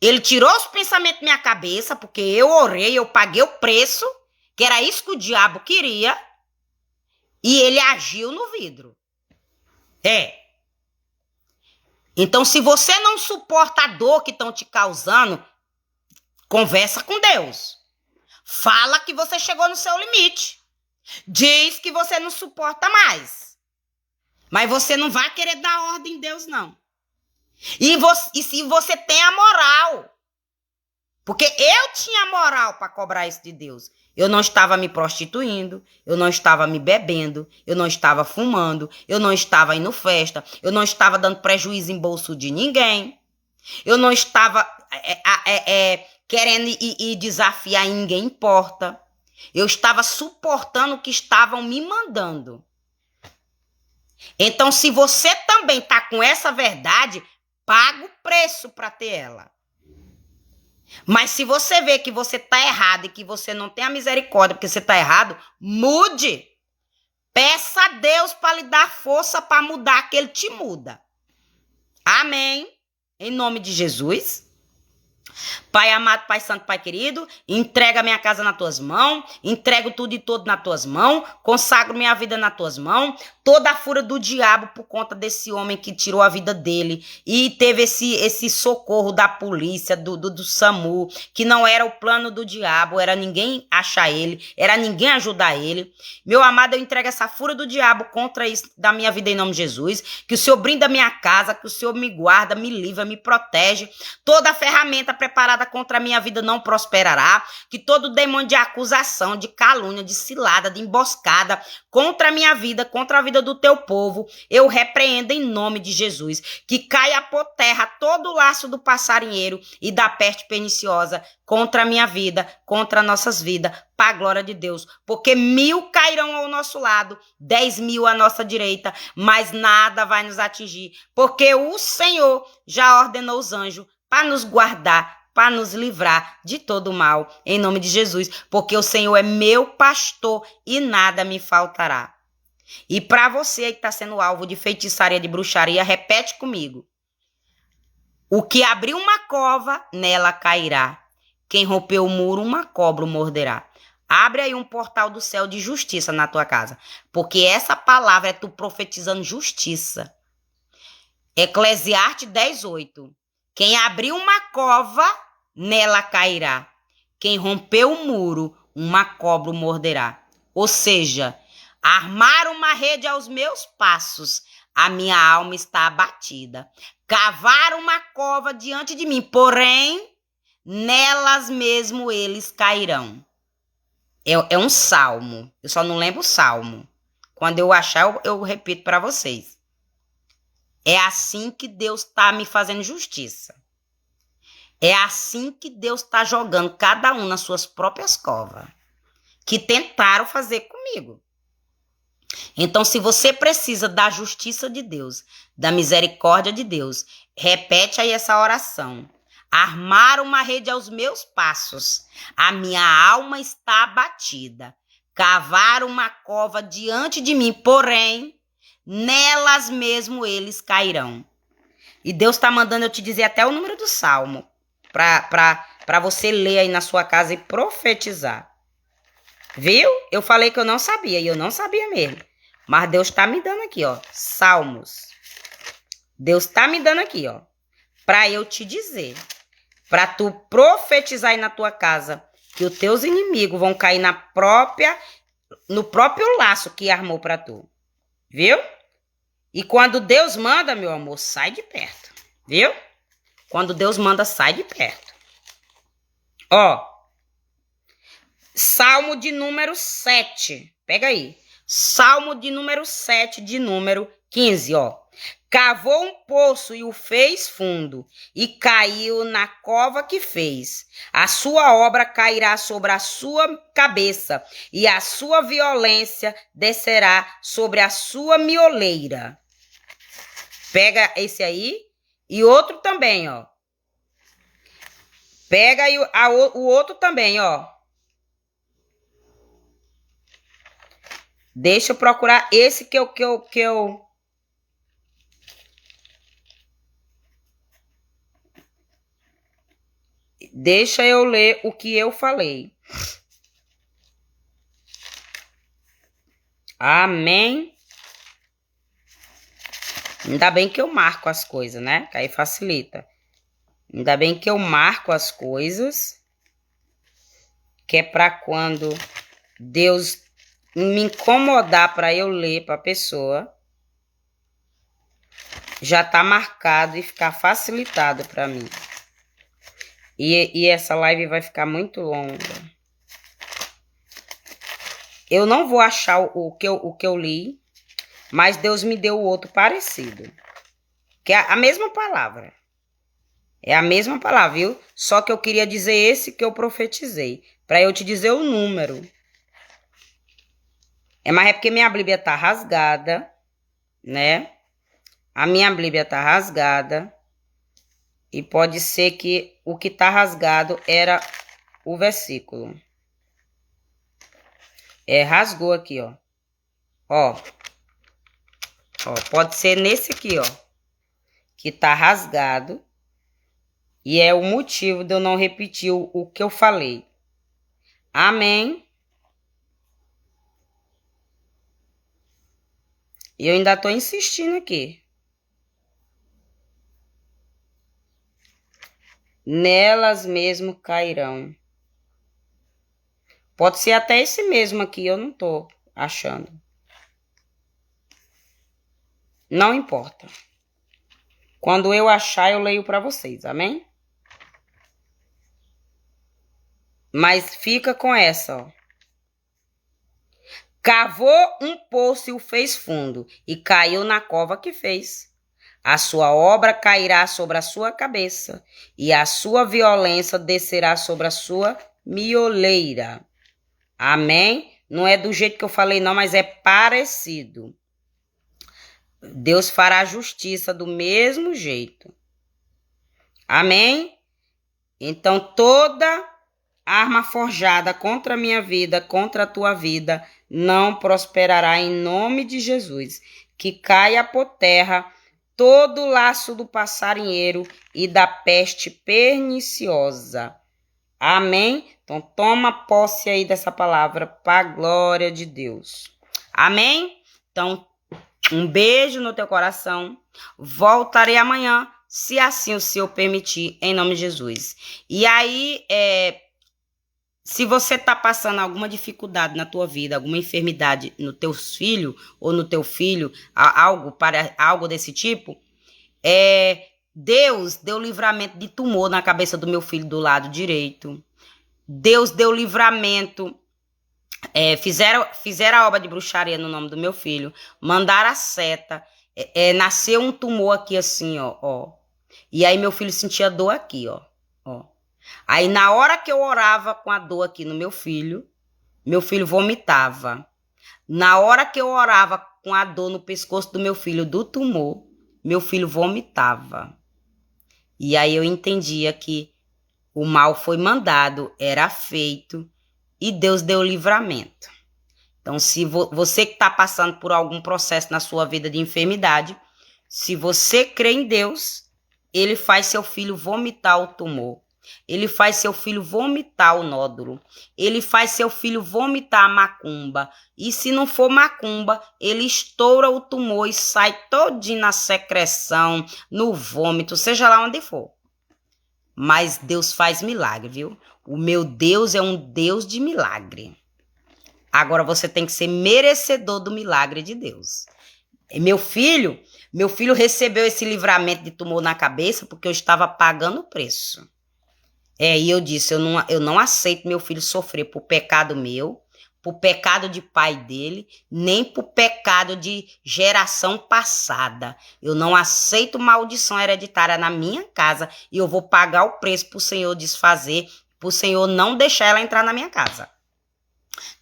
Ele tirou os pensamentos da minha cabeça, porque eu orei, eu paguei o preço, que era isso que o diabo queria, e ele agiu no vidro. Então, se você não suporta a dor que estão te causando, conversa com Deus. Fala que você chegou no seu limite. Diz que você não suporta mais. Mas você não vai querer dar ordem em Deus, não. E se você tem a moral. Porque eu tinha moral para cobrar isso de Deus. Eu não estava me prostituindo, eu não estava me bebendo, eu não estava fumando, eu não estava indo festa, eu não estava dando prejuízo em bolso de ninguém. Eu não estava querendo e desafiar ninguém importa. Eu estava suportando o que estavam me mandando. Então, se você também está com essa verdade, paga o preço para ter ela. Mas se você vê que você está errado e que você não tem a misericórdia porque você está errado, mude. Peça a Deus para lhe dar força para mudar, que Ele te muda. Amém. Em nome de Jesus. Pai amado, Pai santo, Pai querido, entrega minha casa nas tuas mãos, entrego tudo e todo nas tuas mãos, consagro minha vida nas tuas mãos, toda a fúria do diabo por conta desse homem que tirou a vida dele e teve esse socorro da polícia, do SAMU, que não era o plano do diabo, era ninguém achar ele, era ninguém ajudar ele. Meu amado, eu entrego essa fúria do diabo contra isso da minha vida em nome de Jesus, que o Senhor brinda a minha casa, que o Senhor me guarda, me livra, me protege, toda a ferramenta preparada contra a minha vida não prosperará, que todo demônio de acusação, de calúnia, de cilada, de emboscada contra a minha vida, contra a vida do teu povo, eu repreendo em nome de Jesus, que caia por terra todo o laço do passarinheiro e da peste perniciosa contra a minha vida, contra nossas vidas, para a glória de Deus, porque 1000 cairão ao nosso lado, 10.000 à nossa direita, mas nada vai nos atingir, porque o Senhor já ordenou os anjos para nos guardar, para nos livrar de todo mal, em nome de Jesus, porque o Senhor é meu pastor e nada me faltará. E para você que está sendo alvo de feitiçaria, de bruxaria, repete comigo. O que abrir uma cova, nela cairá. Quem rompeu o muro, uma cobra o morderá. Abre aí um portal do céu de justiça na tua casa, porque essa palavra é tu profetizando justiça. Eclesiastes 10:8. Quem abrir uma cova, nela cairá. Quem rompeu o muro, uma cobra o morderá. Ou seja, armar uma rede aos meus passos, a minha alma está abatida. Cavar uma cova diante de mim, porém, nelas mesmo eles cairão. É um salmo, eu só não lembro o salmo. Quando eu achar, eu repito para vocês. É assim que Deus está me fazendo justiça. É assim que Deus está jogando cada um nas suas próprias covas, que tentaram fazer comigo. Então, se você precisa da justiça de Deus, da misericórdia de Deus, repete aí essa oração. Armar uma rede aos meus passos, a minha alma está abatida. Cavar uma cova diante de mim, porém, nelas mesmo eles cairão. E Deus está mandando eu te dizer até o número do salmo, para você ler aí na sua casa e profetizar. Viu? Eu falei que eu não sabia, e eu não sabia mesmo. Mas Deus está me dando aqui, ó, salmos. Deus está me dando aqui, ó, para eu te dizer, para tu profetizar aí na tua casa, que os teus inimigos vão cair no próprio laço que armou para tu. Viu? E quando Deus manda, meu amor, sai de perto. Viu? Quando Deus manda, sai de perto. Ó, Salmo de número 7. Pega aí. Salmo de número 7, de número 15, ó. Cavou um poço e o fez fundo, e caiu na cova que fez. A sua obra cairá sobre a sua cabeça, e a sua violência descerá sobre a sua mioleira. Pega esse aí, e outro também, ó. Pega aí o outro também, ó. Deixa eu procurar esse que eu... Deixa eu ler o que eu falei. Amém. Ainda bem que eu marco as coisas, né? Que aí facilita. Ainda bem que eu marco as coisas. Que é para quando Deus me incomodar para eu ler para a pessoa, já tá marcado e ficar facilitado para mim. E essa live vai ficar muito longa. Eu não vou achar o que eu li, mas Deus me deu outro parecido. Que é a mesma palavra. É a mesma palavra, viu? Só que eu queria dizer esse que eu profetizei. Para eu te dizer o número. Mas é porque minha Bíblia tá rasgada, né? A minha Bíblia tá rasgada. E pode ser que o que tá rasgado era o versículo. Rasgou aqui, ó. Ó, pode ser nesse aqui, ó. Que tá rasgado. E é o motivo de eu não repetir o que eu falei. Amém. E eu ainda tô insistindo aqui. Nelas mesmo cairão. Pode ser até esse mesmo aqui, eu não tô achando. Não importa. Quando eu achar, eu leio para vocês, amém? Mas fica com essa, ó. Cavou um poço e o fez fundo, e caiu na cova que fez. A sua obra cairá sobre a sua cabeça, e a sua violência descerá sobre a sua mioleira. Amém? Não é do jeito que eu falei, não, mas é parecido. Deus fará justiça do mesmo jeito. Amém? Então, toda arma forjada contra a minha vida, contra a tua vida, não prosperará em nome de Jesus. Que caia por terra todo o laço do passarinheiro e da peste perniciosa. Amém? Então, toma posse aí dessa palavra para a glória de Deus. Amém? Então, um beijo no teu coração. Voltarei amanhã, se assim o Senhor permitir, em nome de Jesus. E aí, se você tá passando alguma dificuldade na tua vida, alguma enfermidade no teus filhos ou no teu filho, algo desse tipo, Deus deu livramento de tumor na cabeça do meu filho do lado direito. Deus deu livramento. Fizeram a obra de bruxaria no nome do meu filho. Mandaram a seta. Nasceu um tumor aqui assim, ó. E aí meu filho sentia dor aqui, ó. Aí na hora que eu orava com a dor aqui no meu filho vomitava. Na hora que eu orava com a dor no pescoço do meu filho do tumor, meu filho vomitava. E aí eu entendia que o mal foi mandado, era feito, e Deus deu livramento. Então, se você que está passando por algum processo na sua vida de enfermidade, se você crê em Deus, Ele faz seu filho vomitar o tumor. Ele faz seu filho vomitar o nódulo. Ele faz seu filho vomitar a macumba. E se não for macumba, ele estoura o tumor e sai todinho na secreção, no vômito, seja lá onde for. Mas Deus faz milagre, viu? O meu Deus é um Deus de milagre. Agora você tem que ser merecedor do milagre de Deus. Meu filho recebeu esse livramento de tumor na cabeça porque eu estava pagando o preço. E eu disse, eu não aceito meu filho sofrer por pecado meu, por pecado de pai dele, nem por pecado de geração passada. Eu não aceito maldição hereditária na minha casa e eu vou pagar o preço para o Senhor desfazer, para o Senhor não deixar ela entrar na minha casa.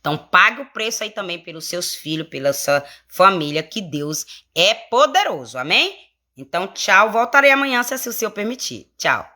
Então, pague o preço aí também pelos seus filhos, pela sua família, que Deus é poderoso, amém? Então, tchau, voltarei amanhã, se assim o Senhor permitir. Tchau.